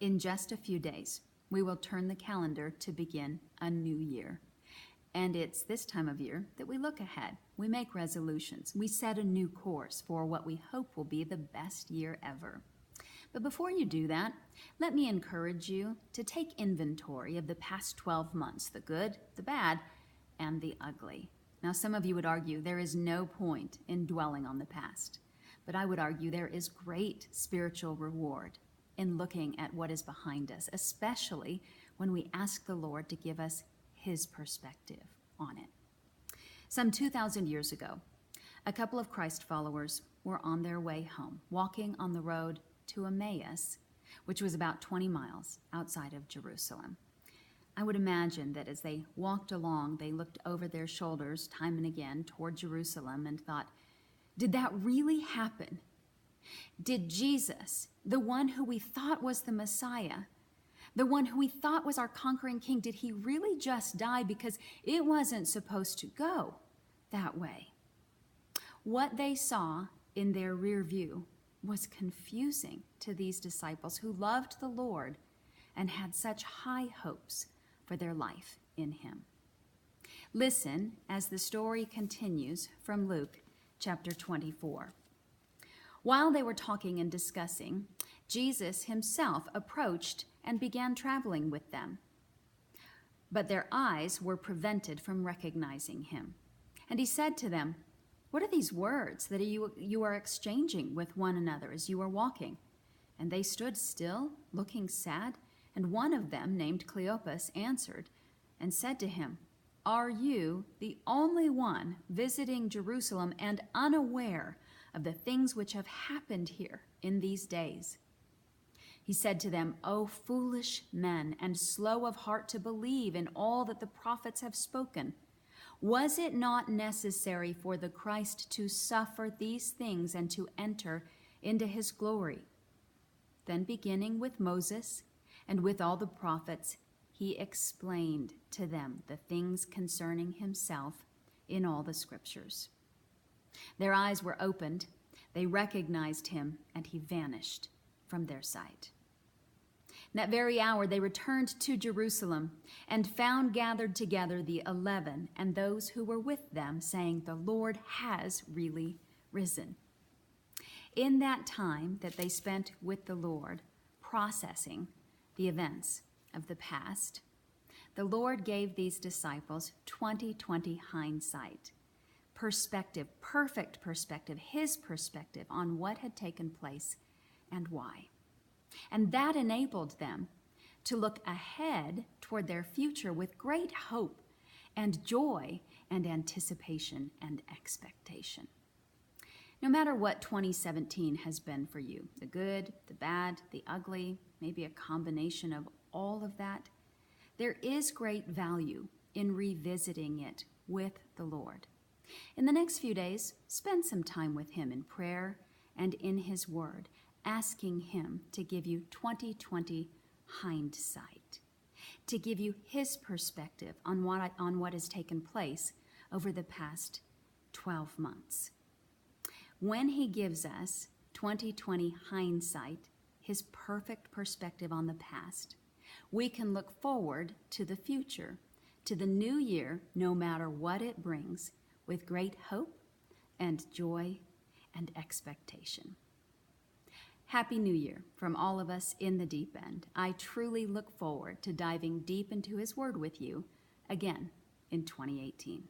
In just a few days, we will turn the calendar to begin a new year. And it's this time of year that we look ahead. We make resolutions. We set a new course for what we hope will be the best year ever. But before you do that, let me encourage you to take inventory of the past 12 months, the good, the bad, and the ugly. Now, some of you would argue there is no point in dwelling on the past, but I would argue there is great spiritual reward in looking at what is behind us, especially when we ask the Lord to give us His perspective on it. Some 2,000 years ago, a couple of Christ followers were on their way home, walking on the road to Emmaus, which was about 20 miles outside of Jerusalem. I would imagine that as they walked along, they looked over their shoulders time and again toward Jerusalem and thought, did that really happen? Did Jesus, the one who we thought was the Messiah, the one who we thought was our conquering king, did he really just die? Because it wasn't supposed to go that way. What they saw in their rear view was confusing to these disciples who loved the Lord and had such high hopes for their life in him. Listen as the story continues from Luke chapter 24. While they were talking and discussing, Jesus himself approached and began traveling with them. But their eyes were prevented from recognizing him. And he said to them, "What are these words that you are exchanging with one another as you are walking?" And they stood still, looking sad. And one of them, named Cleopas, answered and said to him, "Are you the only one visiting Jerusalem and unaware of the things which have happened here in these days?" He said to them, "O foolish men, and slow of heart to believe in all that the prophets have spoken. Was it not necessary for the Christ to suffer these things and to enter into his glory?" Then beginning with Moses and with all the prophets, he explained to them the things concerning himself in all the scriptures. Their eyes were opened, they recognized him, and he vanished from their sight. In that very hour they returned to Jerusalem and found gathered together the 11 and those who were with them, saying, "The Lord has really risen." In that time that they spent with the Lord, processing the events of the past, the Lord gave these disciples 20/20 hindsight, perspective, perfect perspective, his perspective on what had taken place and why. And that enabled them to look ahead toward their future with great hope and joy and anticipation and expectation. No matter what 2017 has been for you, the good, the bad, the ugly, maybe a combination of all of that, there is great value in revisiting it with the Lord. In the next few days, spend some time with him in prayer and in his word, asking him to give you 20/20 hindsight, to give you his perspective on what has taken place over the past 12 months. When he gives us 20/20 hindsight, his perfect perspective on the past, we can look forward to the future, to the new year, no matter what it brings, with great hope and joy and expectation. Happy New Year from all of us in the Deep End. I truly look forward to diving deep into his word with you again in 2018.